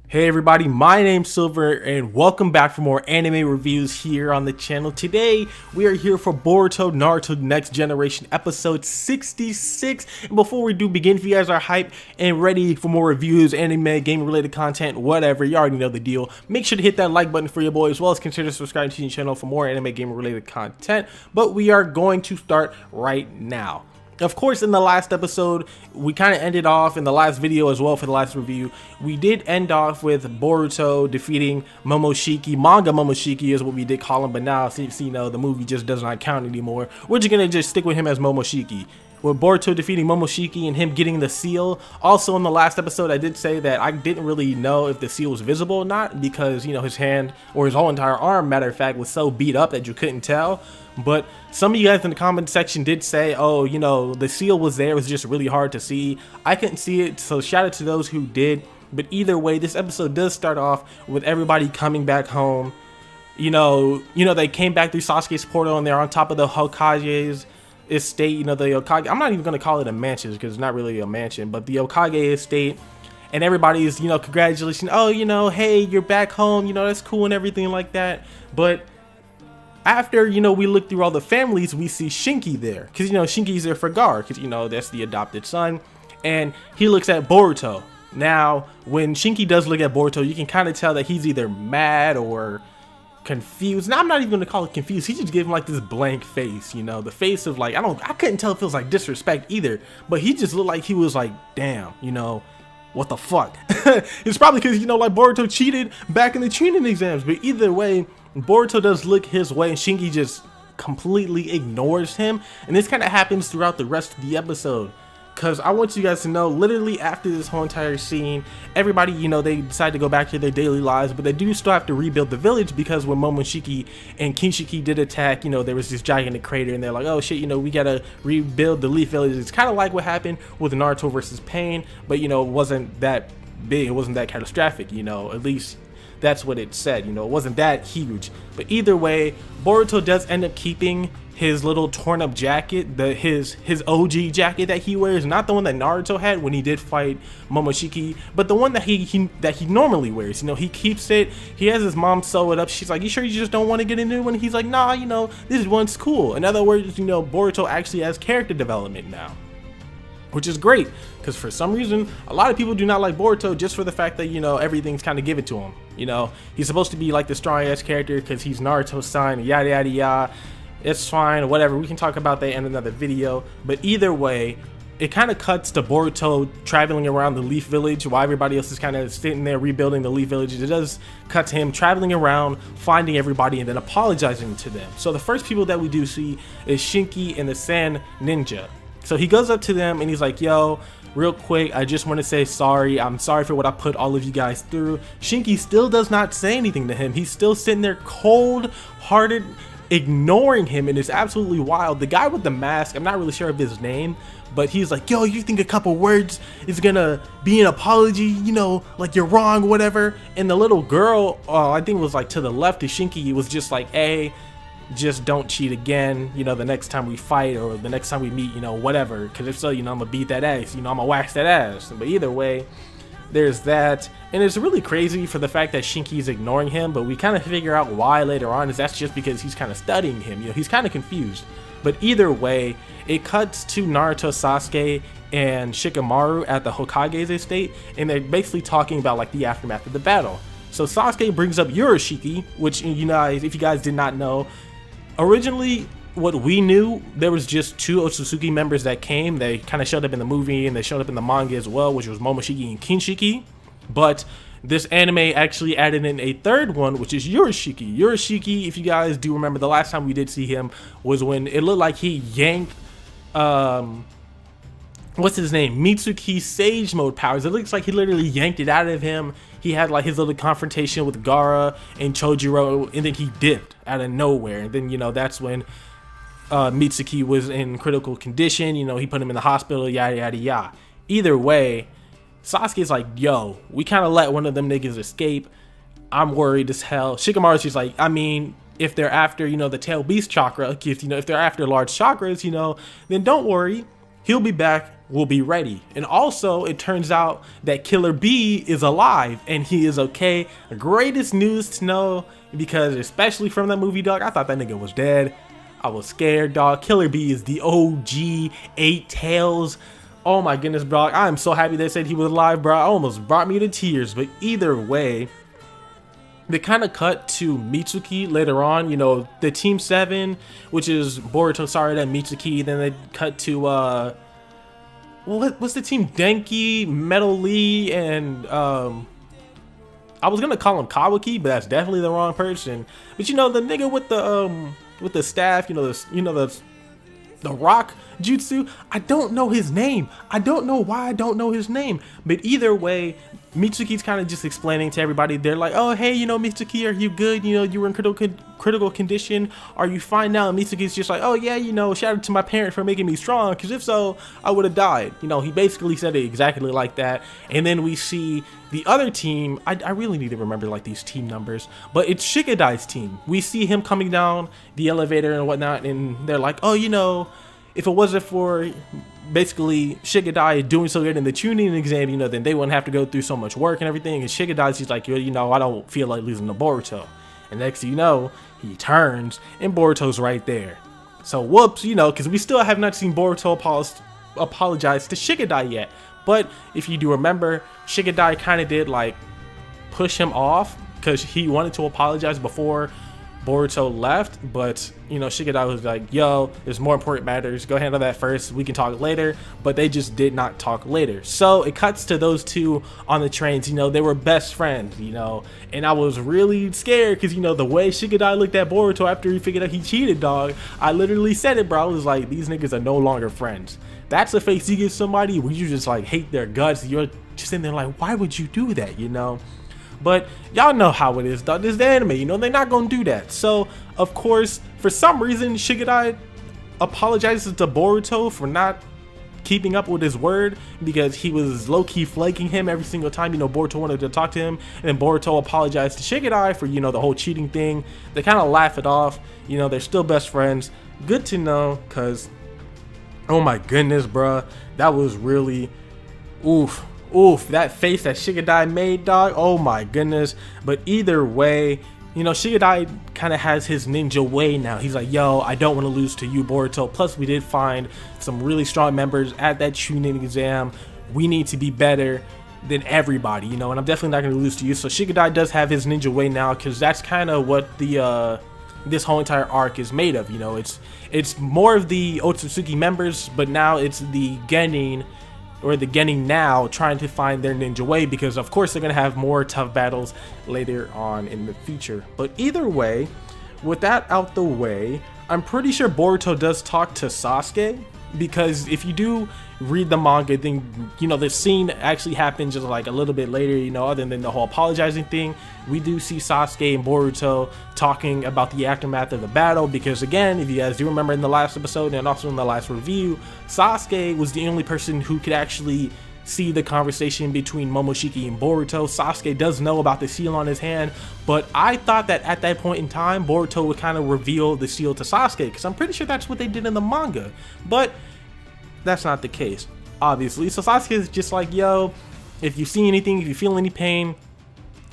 Hey everybody, my name's Silver and welcome back for more anime reviews here on the channel. Today we are here for Boruto Naruto Next Generation episode 66. And before we do begin, if you guys are hyped and ready for more reviews, anime, game related content, whatever, you already know the deal. Make sure to hit that like button for your boy, as well as consider subscribing to the channel for more anime, game related content. But we are going to start right now. Of course, in the last episode, we kind of ended off in the last video as well for the last review. We did end off with Boruto defeating Momoshiki. Manga Momoshiki is what we did call him, but now, since you know, the movie just does not count anymore, we're just going to stick with him as Momoshiki. With Boruto defeating Momoshiki and him getting the seal. Also, in the last episode, I did say that I didn't really know if the seal was visible or not because, you know, his hand or his whole entire arm, matter of fact, was so beat up that you couldn't tell. But some of you guys in the comment section did say, oh, you know, the seal was there, it was just really hard to see. I couldn't see it, so shout out to those who did. But either way, this episode does start off with everybody coming back home. You know, they came back through Sasuke's portal and they're on top of the Hokage's estate. You know, the Okage, I'm not even going to call it a mansion because it's not really a mansion, but the Okage estate. And everybody's, you know, congratulations. Oh, you know, hey, you're back home. You know, that's cool and everything like that. But after, you know, we look through all the families, we see Shinki there. Because, you know, Shinki's there for Gar. Because, you know, that's the adopted son. And he looks at Boruto. Now, when Shinki does look at Boruto, you can kind of tell that he's either mad or confused. Now, I'm not even going to call it confused. He just gave him like this blank face, you know, the face of like, I couldn't tell if it was like disrespect either. But he just looked like he was like, damn, you know, what the fuck? It's probably because, you know, like Boruto cheated back in the training exams. But either way, Boruto does look his way and Shinki just completely ignores him. And this kind of happens throughout the rest of the episode. Because I want you guys to know, literally after this whole entire scene, everybody, you know, they decide to go back to their daily lives, but they do still have to rebuild the village because when Momoshiki and Kinshiki did attack, you know, there was this gigantic crater and they're like, oh shit, you know, we gotta rebuild the Leaf Village. It's kind of like what happened with Naruto versus Pain, but, you know, it wasn't that big, it wasn't that catastrophic, you know, at least that's what it said, you know, it wasn't that huge. But either way, Boruto does end up keeping his little torn up jacket, his OG jacket that he wears, not the one that Naruto had when he did fight Momoshiki, but the one that he normally wears. You know, he keeps it. He has his mom sew it up. She's like, you sure you just don't want to get a new one? He's like, nah, you know, this one's cool. In other words, you know, Boruto actually has character development now, which is great, because for some reason a lot of people do not like Boruto just for the fact that, you know, everything's kind of given to him. You know, he's supposed to be like the strong ass character because he's Naruto's son, yada yada yada. It's fine, whatever, we can talk about that in another video. But either way, it kind of cuts to Boruto traveling around the Leaf Village while everybody else is kind of sitting there rebuilding the Leaf Village. It does cut to him traveling around, finding everybody, and then apologizing to them. So the first people that we do see is Shinki and the Sand Ninja. So he goes up to them and he's like, yo, real quick, I just want to say sorry. I'm sorry for what I put all of you guys through. Shinki still does not say anything to him. He's still sitting there cold-hearted, ignoring him, and it's absolutely wild. The guy with the mask, I'm not really sure of his name, but he's like, yo, you think a couple words is gonna be an apology, you know, like you're wrong, whatever. And the little girl, I think it was like to the left of Shinki, was just like, hey, just don't cheat again, you know, the next time we fight or the next time we meet, you know, whatever, because if so, you know, I'm gonna beat that ass, you know, I'm gonna wax that ass. But either way, there's that. And it's really crazy for the fact that Shinki's ignoring him, but we kind of figure out why later on, is that's just because he's kind of studying him, you know, he's kind of confused. But either way, it cuts to Naruto, Sasuke, and Shikamaru at the Hokage's estate, and they're basically talking about like the aftermath of the battle. So Sasuke brings up Urashiki, which, you know, if you guys did not know, originally what we knew, there was just two Otsutsuki members that came. They kind of showed up in the movie and they showed up in the manga as well, which was Momoshiki and Kinshiki. But this anime actually added in a third one, which is Urashiki. Urashiki, if you guys do remember, the last time we did see him was when it looked like he yanked what's his name, Mitsuki's Sage Mode powers. It looks like he literally yanked it out of him. He had like his little confrontation with Gaara and Chojiro, and then he dipped out of nowhere. And then, you know, that's when Mitsuki was in critical condition. You know, he put him in the hospital, yada yada yada. Either way, Sasuke's like, yo, we kind of let one of them niggas escape. I'm worried as hell. Shikamaru's just like, I mean, if they're after, you know, the tail beast chakra, if, you know, if they're after large chakras, you know, then don't worry, he'll be back will be ready. And also, it turns out that Killer B is alive and he is okay. Greatest news to know, because especially from that movie, dog, I thought that nigga was dead. I was scared, dog. Killer B is the OG 8 Tails. Oh my goodness, bro. I am so happy they said he was alive, bro. It almost brought me to tears. But either way, they kind of cut to Mitsuki later on. You know, the Team 7, which is Boruto, Sarada, and Mitsuki. Then they cut to, what's the team? Denki, Metal Lee, and, I was gonna call him Kawaki, but that's definitely the wrong person. But you know, the nigga with the staff, you know, the rock jutsu, I don't know his name. I don't know why I don't know his name. But either way, Mitsuki's kind of just explaining to everybody. They're like, oh, hey, you know, Mitsuki, are you good? You know, you were in critical condition. Are you fine now? And Mitsuki's just like, oh, yeah, you know, shout out to my parents for making me strong, because if so, I would have died. You know, he basically said it exactly like that. And then we see the other team. I really need to remember, like, these team numbers. But it's Shigadai's team. We see him coming down the elevator and whatnot, and they're like, oh, you know, if it wasn't for basically Shigadai doing so good in the tuning exam, you know, then they wouldn't have to go through so much work and everything. And Shigadai's, he's like, you know, I don't feel like losing to Boruto. And next thing you know, he turns and Boruto's right there. So whoops, you know, because we still have not seen Boruto apologize to Shigadai yet. But if you do remember, Shigadai kind of did like push him off because he wanted to apologize before Boruto left, but you know, Shigadai was like, yo, there's more important matters, go handle that first, we can talk later. But they just did not talk later. So it cuts to those two on the trains. You know, they were best friends, you know, and I was really scared because, you know, the way Shigadai looked at Boruto after he figured out he cheated, dog, I literally said it, bro. I was like, these niggas are no longer friends. That's a face you give somebody when you just like hate their guts. You're just in there like, why would you do that, you know? But y'all know how it is, dog. This is the anime, you know, they're not gonna do that. So, of course, for some reason, Shigadai apologizes to Boruto for not keeping up with his word, because he was low-key flaking him every single time, you know, Boruto wanted to talk to him. And then Boruto apologized to Shigadai for, you know, the whole cheating thing. They kind of laugh it off. You know, they're still best friends. Good to know, because, oh my goodness, bruh. That was really, oof. Oof, that face that Shigadai made, dog, oh my goodness. But either way, you know, Shigadai kind of has his ninja way now. He's like, yo, I don't want to lose to you, Boruto. Plus, we did find some really strong members at that Chunin exam. We need to be better than everybody, you know, and I'm definitely not going to lose to you. So Shigadai does have his ninja way now, because that's kind of what the this whole entire arc is made of. You know, it's more of the Otsutsuki members, but now it's the Genin, or the Genin now, trying to find their ninja way, because of course they're going to have more tough battles later on in the future. But either way, with that out the way, I'm pretty sure Boruto does talk to Sasuke, because if you do read the manga, then, you know, the scene actually happens just like a little bit later, you know, other than the whole apologizing thing. We do see Sasuke and Boruto talking about the aftermath of the battle, because again, if you guys do remember in the last episode and also in the last review, Sasuke was the only person who could actually see the conversation between Momoshiki and Boruto. Sasuke does know about the seal on his hand, but I thought that at that point in time, Boruto would kind of reveal the seal to Sasuke, because I'm pretty sure that's what they did in the manga. But that's not the case, obviously. So Sasuke is just like, yo, if you see anything, if you feel any pain,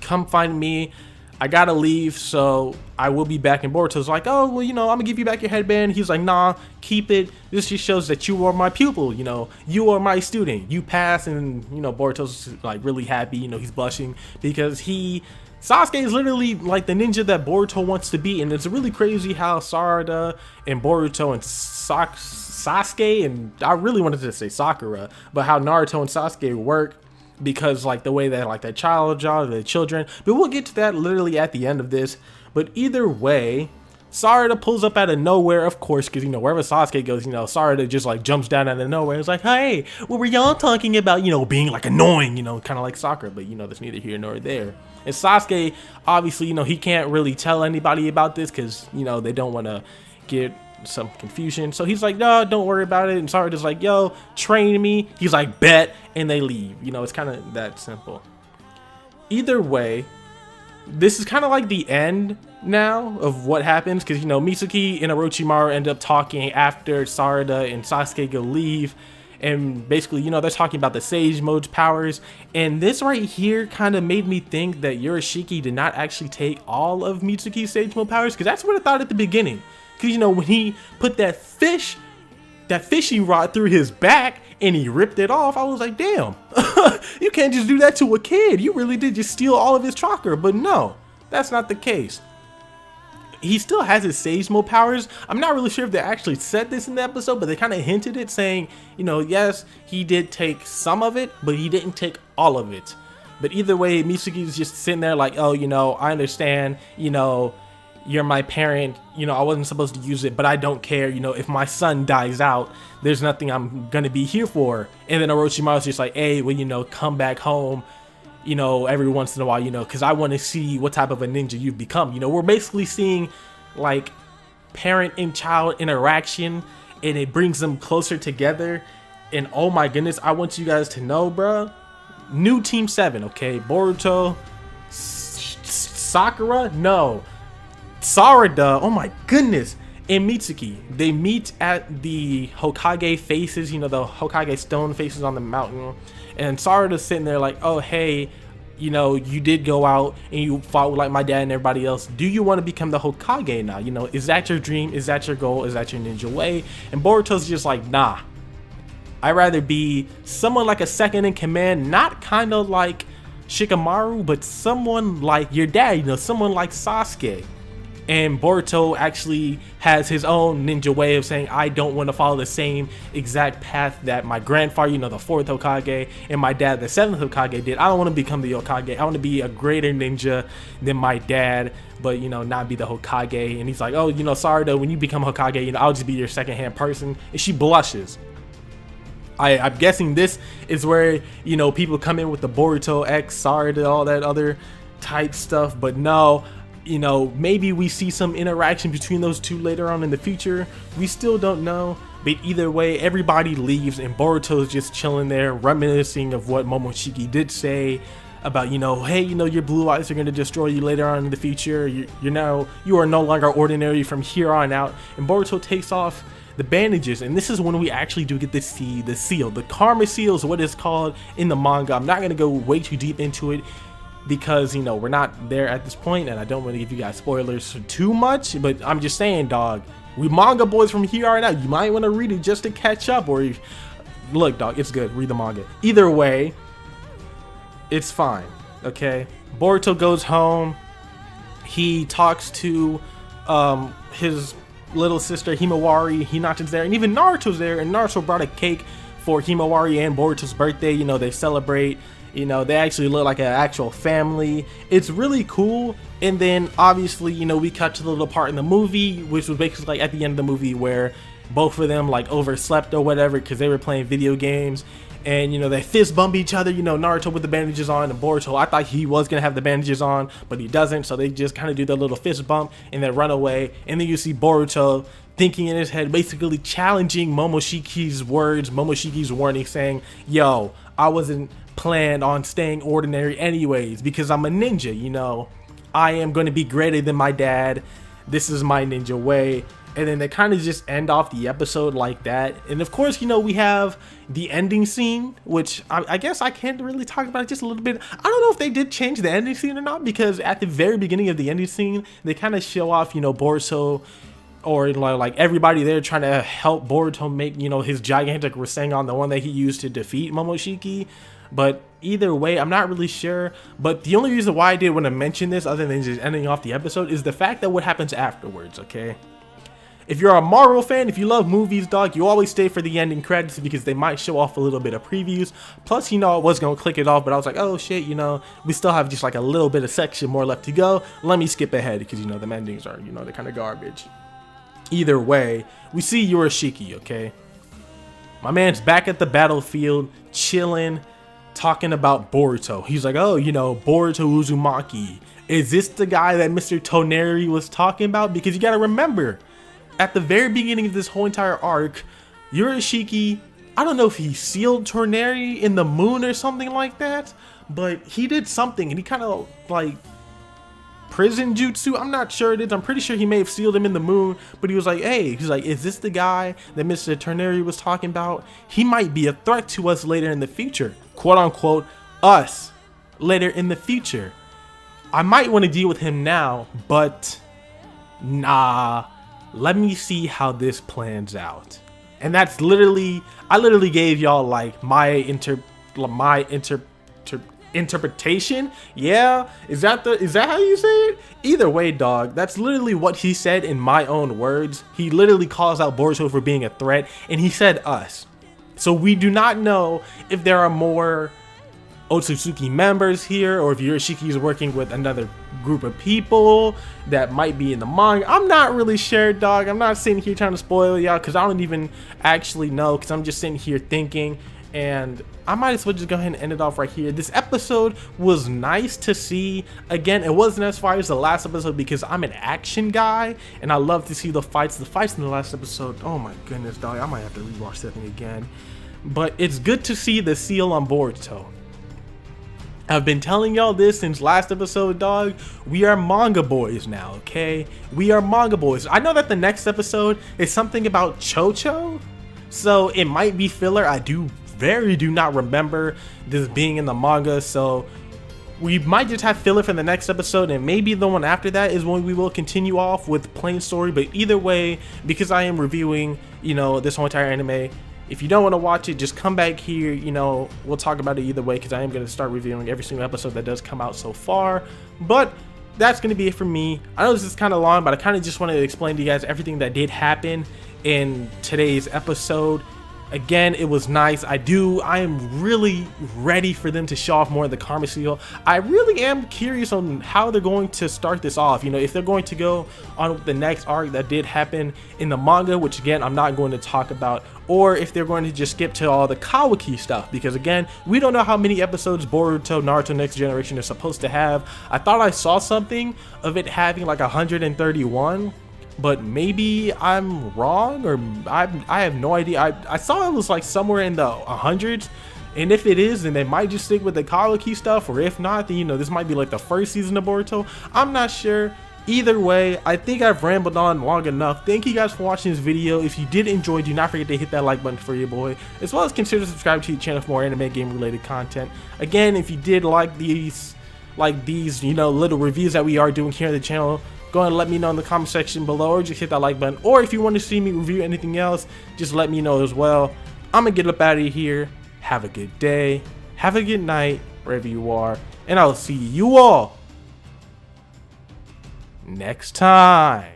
come find me. I gotta leave, so I will be back. And Boruto's like, oh, well, you know, I'm gonna give you back your headband. He's like, nah, keep it. This just shows that you are my pupil, you know, you are my student. You pass. And, you know, Boruto's like really happy, you know, he's blushing, because Sasuke is literally like the ninja that Boruto wants to be. And it's really crazy how Sarada and Boruto and Sasuke, and I really wanted to say Sakura, but how Naruto and Sasuke work, because like the way that like that the children, but we'll get to that literally at the end of this. But either way, Sarada pulls up out of nowhere, of course, because, you know, wherever Sasuke goes, you know, Sarada just like jumps down out of nowhere. It's like, hey, what were y'all talking about, you know, being like annoying, you know, kind of like Sakura, but, you know, that's neither here nor there. And Sasuke, obviously, you know, he can't really tell anybody about this, because, you know, they don't want to get some confusion. So he's like, no, don't worry about it. And Sarada's like, yo, train me. He's like, bet. And they leave. You know, it's kind of that simple. Either way, this is kind of like the end now of what happens, because, you know, Mitsuki and Orochimaru end up talking after Sarada and Sasuke go leave. and basically, you know, they're talking about the Sage Mode's powers, and this right here kind of made me think that Yorishiki did not actually take all of Mitsuki's Sage Mode powers, because that's what I thought at the beginning. Because, you know, when he put that fishing rod through his back and he ripped it off, I was like, damn, you can't just do that to a kid. You really did just steal all of his chakra. But no, that's not the case. He still has his Sage Mode powers. I'm not really sure if they actually said this in the episode, but they kind of hinted it, saying, you know, yes, he did take some of it, but he didn't take all of it. But either way, Mitsuki's just sitting there like, oh, you know, I understand, you know, you're my parent, you know, I wasn't supposed to use it, but I don't care, you know, if my son dies out, there's nothing I'm gonna be here for. And then Orochimaru's just like, hey, well, you know, come back home, you know, every once in a while, you know, because I want to see what type of a ninja you've become. You know, we're basically seeing like parent and child interaction, and it brings them closer together. And oh my goodness, I want you guys to know, bruh, new Team 7, okay? Boruto, Sakura, no, Sarada, oh my goodness, and Mitsuki. They meet at the Hokage faces, you know, the Hokage stone faces on the mountain, and Sarada's sitting there like, oh hey, you know, you did go out and you fought with like my dad and everybody else. Do you want to become the Hokage now? You know, is that your dream? Is that your goal? Is that your ninja way? And Boruto's just like, nah, I'd rather be someone like a second in command, not kind of like Shikamaru, but someone like your dad, you know, someone like Sasuke. And Boruto actually has his own ninja way of saying, I don't want to follow the same exact path that my grandfather, you know, the 4th Hokage, and my dad, the 7th Hokage, did. I don't want to become the Hokage. I want to be a greater ninja than my dad, but, you know, not be the Hokage. And he's like, oh, you know, sorry though, when you become Hokage, you know, I'll just be your second-hand person. And she blushes. I'm guessing this is where, you know, people come in with the Boruto X, Sarada, all that other type stuff, but no. You know, maybe we see some interaction between those two later on in the future. We still don't know. But either way, everybody leaves and Boruto's just chilling there, reminiscing of what Momoshiki did say about, you know, hey, you know, your blue eyes are going to destroy you later on in the future. You are no longer ordinary from here on out. And Boruto takes off the bandages, and this is when we actually do get to see the seal. The Karma Seal is what it's called in the manga. I'm not going to go way too deep into it, because, you know, we're not there at this point, and I don't want to give you guys spoilers too much, but I'm just saying, dog, we manga boys from here on out. You might want to read it just to catch up, or look, dog, it's good, read the manga. Either way, it's fine, okay? Boruto goes home. He talks to his little sister Himawari. Hinata's there, and even Naruto's there, and Naruto brought a cake for Himawari and Boruto's birthday. You know, they celebrate. You know, they actually look like an actual family. It's really cool. And then obviously, you know, we cut to the little part in the movie, which was basically like at the end of the movie where both of them like overslept or whatever because they were playing video games. And, you know, they fist bump each other, you know, Naruto with the bandages on, and Boruto, I thought he was going to have the bandages on, but he doesn't. So they just kind of do the little fist bump and then run away. And then you see Boruto thinking in his head, basically challenging Momoshiki's words, Momoshiki's warning, saying, yo, I wasn't planned on staying ordinary anyways because I'm a ninja, you know. I am going to be greater than my dad. This is my ninja way. And then they kind of just end off the episode like that. And of course, you know, we have the ending scene, which I guess I can't really talk about it just a little bit. I don't know if they did change the ending scene or not, because at the very beginning of the ending scene, they kind of show off, you know, Boruto, or like everybody there trying to help Boruto make, you know, his gigantic Rasengan, the one that he used to defeat Momoshiki. But either way, I'm not really sure. But the only reason why I did want to mention this, other than just ending off the episode, is the fact that what happens afterwards, okay? If you're a Marvel fan, if you love movies, dog, you always stay for the ending credits because they might show off a little bit of previews. Plus, you know, I was going to click it off, but I was like, oh shit, you know, we still have just like a little bit of section more left to go. Let me skip ahead because, you know, the endings are, you know, they're kind of garbage. Either way, we see Yorishiki, okay? My man's back at the battlefield, chilling, talking about Boruto. He's like, oh, you know, Boruto Uzumaki. Is this the guy that Mr. Toneri was talking about? Because you got to remember, at the very beginning of this whole entire arc, Yorishiki, I don't know if he sealed Toneri in the moon or something like that, but he did something, and he kind of like prison jutsu. I'm not sure it is. I'm pretty sure he may have sealed him in the moon, but he was like, hey, he's like, is this the guy that Mr. Ternary was talking about? He might be a threat to us later in the future, quote unquote, us later in the future. I might want to deal with him now, but nah, let me see how this plans out. And that's literally, I literally gave y'all like my interpretation. Yeah, is that how you say it? Either way, dog, that's literally what he said in my own words. He literally calls out Boruto for being a threat, and he said us. So we do not know if there are more Otsutsuki members here, or if Yoshiki is working with another group of people that might be in the manga. I'm not really sure, dog. I'm not sitting here trying to spoil y'all because I don't even actually know, because I'm just sitting here thinking, and I might as well just go ahead and end it off right here. This episode was nice to see. Again, it wasn't as far as the last episode because I'm an action guy and I love to see the fights. The fights in the last episode, oh my goodness, dog, I might have to rewatch that thing again. But it's good to see the seal on Boruto. I've been telling y'all this since last episode, dog. We are manga boys now, okay? We are manga boys. I know that the next episode is something about Chocho, so it might be filler. I do not remember this being in the manga, so we might just have filler for the next episode, and maybe the one after that is when we will continue off with plain story. But either way, because I am reviewing, you know, this whole entire anime, if you don't want to watch it, just come back here. You know, we'll talk about it either way, because I am going to start reviewing every single episode that does come out so far. But that's going to be it for me. I know this is kind of long, but I kind of just wanted to explain to you guys everything that did happen in today's episode. Again, it was nice. I am really ready for them to show off more of the Karma Seal. I really am curious on how they're going to start this off. You know, if they're going to go on the next arc that did happen in the manga, which again, I'm not going to talk about, or if they're going to just skip to all the Kawaki stuff, because again, we don't know how many episodes Boruto Naruto Next Generation is supposed to have. I thought I saw something of it having like 131. But maybe I'm wrong, or I have no idea. I saw it was like somewhere in the 100s, and if it is, then they might just stick with the Kawaki stuff, or if not, then, you know, this might be like the first season of Boruto. I'm not sure. Either way, I think I've rambled on long enough. Thank you guys for watching this video. If you did enjoy, do not forget to hit that like button for your boy, as well as consider subscribing to the channel for more anime game related content. Again, if you did like these, you know, little reviews that we are doing here on the channel, go ahead and let me know in the comment section below, or just hit that like button. Or if you want to see me review anything else, just let me know as well. I'm gonna get up out of here. Have a good day, have a good night, wherever you are, and I'll see you all next time.